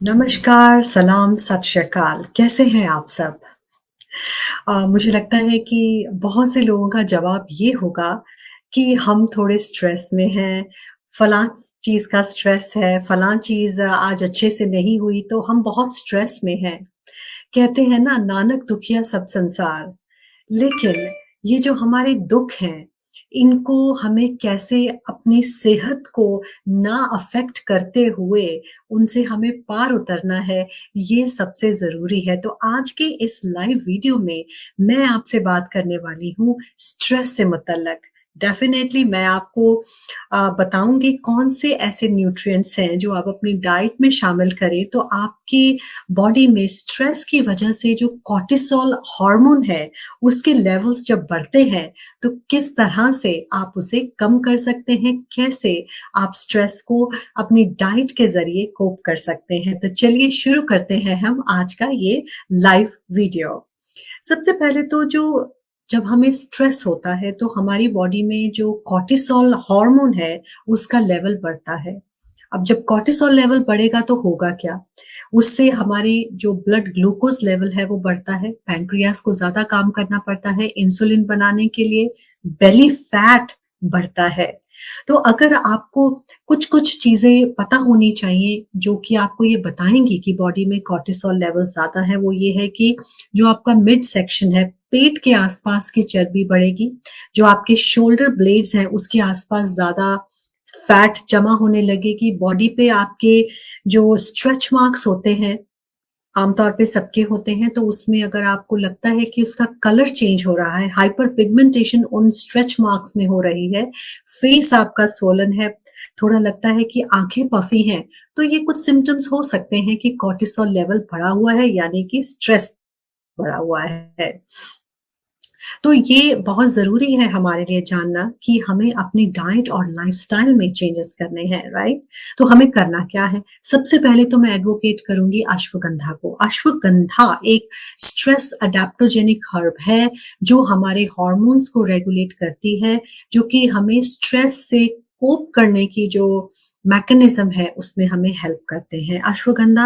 नमस्कार, सलाम, सत श्री अकाल। कैसे हैं आप सब? मुझे लगता है कि बहुत से लोगों का जवाब ये होगा कि हम थोड़े स्ट्रेस में हैं, फलाँ चीज़ का स्ट्रेस है, फलाँ चीज़ आज अच्छे से नहीं हुई तो हम बहुत स्ट्रेस में हैं। कहते हैं ना नानक दुखिया सब संसार। लेकिन ये जो हमारे दुःख हैं, इनको हमें कैसे अपनी सेहत को ना अफ़ेक्ट करते हुए उनसे हमें पार उतरना है, ये सबसे ज़रूरी है। तो आज के इस लाइव वीडियो में मैं आपसे बात करने वाली हूँ स्ट्रेस से मुतल्लक। डेफ़िनेटली मैं आपको बताऊँगी कौन से ऐसे न्यूट्रिएंट्स हैं जो आप अपनी डाइट में शामिल करें तो आपकी बॉडी में स्ट्रेस की वजह से जो कॉर्टिसोल हार्मोन है, उसके लेवल्स जब बढ़ते हैं, तो किस तरह से आप उसे कम कर सकते हैं, कैसे आप स्ट्रेस को अपनी डाइट के ज़रिए कोप कर सकते हैं। तो चलिए शुरू करते हैं हम आज का ये लाइव वीडियो। सबसे पहले तो जब हमें स्ट्रेस होता है, तो हमारी बॉडी में जो कॉर्टिसोल हार्मोन है, उसका लेवल बढ़ता है। अब जब कॉर्टिसोल लेवल बढ़ेगा तो होगा क्या? उससे हमारी जो ब्लड ग्लूकोज़ लेवल है वो बढ़ता है, पैनक्रियाज़ को ज़्यादा काम करना पड़ता है इंसुलिन बनाने के लिए, बेली फैट बढ़ता है। तो अगर आपको कुछ-कुछ चीज़ें पता होनी चाहिए जो कि आपको ये बताएँगी कि बॉडी में कॉर्टिसोल लेवल ज़्यादा है, वो ये है कि जो आपका मिड सेक्शन है, पेट के आसपास की चर्बी बढ़ेगी, जो आपके शोल्डर ब्लेड्स हैं उसके आसपास ज़्यादा फैट जमा होने लगेगी, बॉडी पे आपके जो स्ट्रेच मार्क्स होते हैं, आमतौर पे सबके होते हैं, तो उसमें अगर आपको लगता है कि उसका कलर चेंज हो रहा है, हाइपर पिगमेंटेशन उन स्ट्रेच मार्क्स में हो रही है, फेस आपका स्वोलन है, थोड़ा लगता है कि आँखें पफ़ी हैं, तो ये कुछ सिम्पटम्स हो सकते हैं कि कॉर्टिसोल लेवल बढ़ा हुआ है यानी कि स्ट्रेस बढ़ा हुआ है। तो ये बहुत ज़रूरी है हमारे लिए जानना कि हमें अपनी डाइट और लाइफ़स्टाइल में चेंजेस करने हैं, राइट? तो हमें करना क्या है? सबसे पहले तो मैं एडवोकेट करूँगी अश्वगंधा को। अश्वगंधा एक स्ट्रेस अडैप्टोजेनिक हर्ब है, जो हमारे हार्मोन्स को रेगुलेट करती है, जो कि हमें स्ट्रेस से कोप करने की जो मैकेनिज़्म है, उसमें हमें हेल्प करते हैं। अश्वगंधा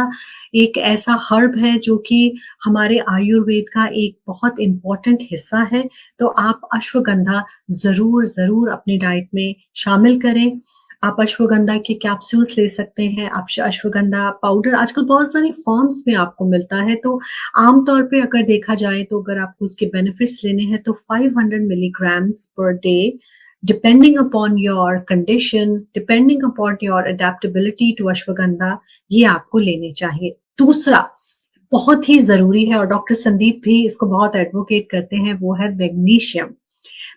एक ऐसा हर्ब है जो कि हमारे आयुर्वेद का एक बहुत इम्पोर्टेंट हिस्सा है, तो आप अश्वगंधा ज़रूर अपनी डाइट में शामिल करें। आप अश्वगंधा के कैप्सूल्स ले सकते हैं, आप श अश्वगंधा पाउडर आजकल बहुत सारी फ़ॉर्म्स में आपको मिलता है, तो आम तौर पे अगर देखा जाए तो अगर आपको उसके बेनिफिट्स लेने हैं तो 500 milligrams per day depending upon your condition, depending upon your adaptability to ashwagandha, ये आपको लेने चाहिए। दूसरा बहुत ही ज़रूरी है और डॉक्टर संदीप भी इसको बहुत एडवोकेट करते हैं, वो है मैग्नीशियम।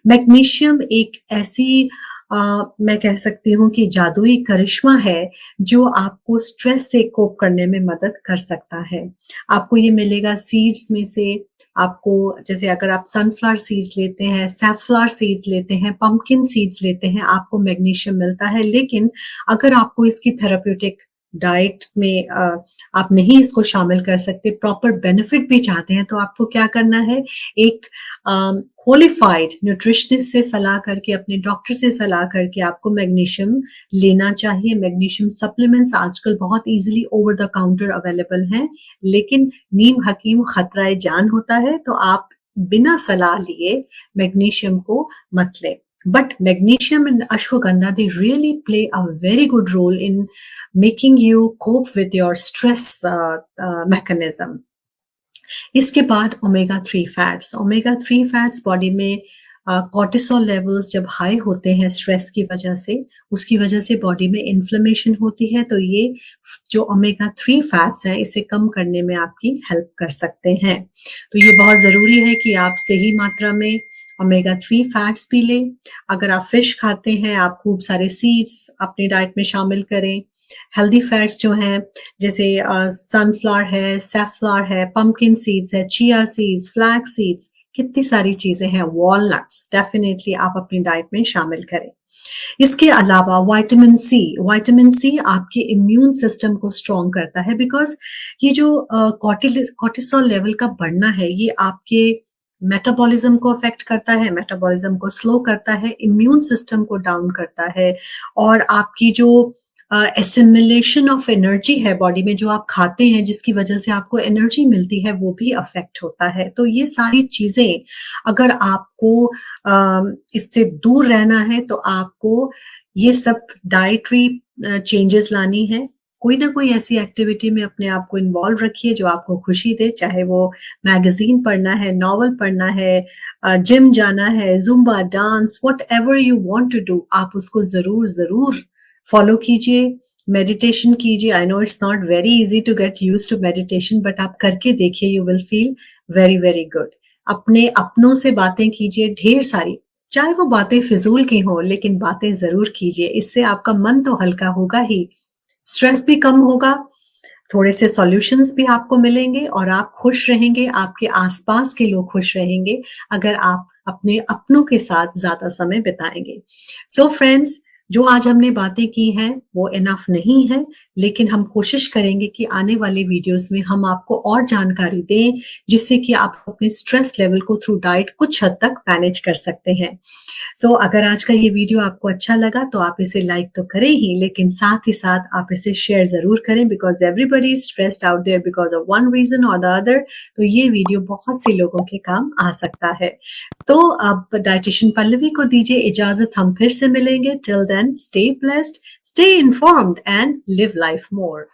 मैग्नीशियम एक ऐसी मैं कह सकती हूँ कि जादुई करिश्मा है, जो आपको स्ट्रेस से कोप करने में मदद कर सकता है। आपको ये मिलेगा सीड्स में से, आपको जैसे अगर आप सनफ्लावर सीड्स लेते हैं, सैफलॉवर सीड्स लेते हैं, पम्पकिन सीड्स लेते हैं, आपको मैग्नीशियम मिलता है। लेकिन अगर आपको इसकी थेरेप्यूटिक डाइट में आप नहीं इसको शामिल कर सकते, प्रॉपर बेनिफिट भी चाहते हैं, तो आपको क्या करना है, एक क्वालिफाइड न्यूट्रिशनिस्ट से सलाह करके, अपने डॉक्टर से सलाह करके आपको मैग्नीशियम लेना चाहिए। मैग्नीशियम सप्लीमेंट्स आजकल बहुत easily over the counter available हैं, लेकिन नीम हकीम खतराए जान होता है, तो आप बिना सलाह लिए मैग्नीशियम को मत लें। But magnesium and ashwagandha, they really play a very good role in making you cope with your stress mechanism. इसके बाद ओमेगा 3 फैट्स बॉडी में कॉर्टिसोल लेवल्स जब हाई होते हैं स्ट्रेस की वजह से, उसकी वजह से बॉडी में इन्फ्लेमेशन होती है, तो ये जो ओमेगा 3 फैट्स हैं, इसे कम करने में आपकी हेल्प कर सकते हैं। तो ये बहुत ज़रूरी है कि आप सही मात्रा में ओमेगा 3 फैट्स भी लें। अगर आप फिश खाते हैं, आप खूब सारे सीड्स अपनी डाइट में शामिल करें। हेल्दी फैट्स जो हैं जैसे सनफ्लावर है, सैफलॉवर है, पम्पकिन सीड्स है, चिया सीड्स, फ्लैक्स सीड्स, कितनी सारी चीज़ें हैं, वॉलनट्स डेफ़िनिटली आप अपनी डाइट में शामिल करें। इसके अलावा विटामिन सी आपके इम्यून सिस्टम को स्ट्रॉन्ग करता है बिकॉज़ ये जो कॉर्टिसोल लेवल का बढ़ना है, ये आपके मेटाबॉलिज़्म को अफ़ेक्ट करता है, मेटाबॉलिज़्म को स्लो करता है, इम्यून सिस्टम को डाउन करता है और आपकी जो एसिमिलेशन ऑफ एनर्जी है बॉडी में, जो आप खाते हैं जिसकी वजह से आपको एनर्जी मिलती है, वो भी अफ़ेक्ट होता है। तो ये सारी चीज़ें अगर आपको इससे दूर रहना है तो आपको ये सब डाइटरी चेंजेस लानी है। कोई ना कोई ऐसी एक्टिविटी में अपने आप को इन्वॉल्व रखिए जो आपको खुशी दे, चाहे वो मैगज़ीन पढ़ना है, नॉवल पढ़ना है, जिम जाना है, zumba, dance, whatever you want to do, आप उसको ज़रूर फॉलो कीजिए। मेडिटेशन कीजिए। I know it's not very easy to get used to meditation, but आप करके देखिए, you will feel very, very good. अपने अपनों से बातें कीजिए ढेर सारी, चाहे वो बातें फ़िज़ूल की हों, लेकिन बातें ज़रूर कीजिए। इससे आपका मन तो हल्का होगा ही, स्ट्रेस भी कम होगा, थोड़े से सॉल्यूशंस भी आपको मिलेंगे और आप खुश रहेंगे, आपके आस-पास के लोग खुश रहेंगे, अगर आप अपने अपनों के साथ ज़्यादा समय बिताएँगे। सो फ्रेंड्स, जो आज हमने बातें की हैं, वो इनफ नहीं है, लेकिन हम कोशिश करेंगे कि आने वाले वीडियोज़ में हम आपको और जानकारी दें, जिससे कि आप अपने स्ट्रेस लेवल को थ्रू डाइट कुछ हद तक मैनेज कर सकते हैं। सो अगर आज का ये वीडियो आपको अच्छा लगा तो आप इसे लाइक तो करें ही, लेकिन साथ ही साथ आप इसे शेयर ज़रूर करें, because everybody is stressed out there because of one reason और द अदर। तो ये वीडियो बहुत से लोगों के काम आ सकता है। तो अब डायटीशियन पल्लवी को दीजिए इजाज़त, हम फिर से मिलेंगे। Till then stay blessed, stay informed and live life more.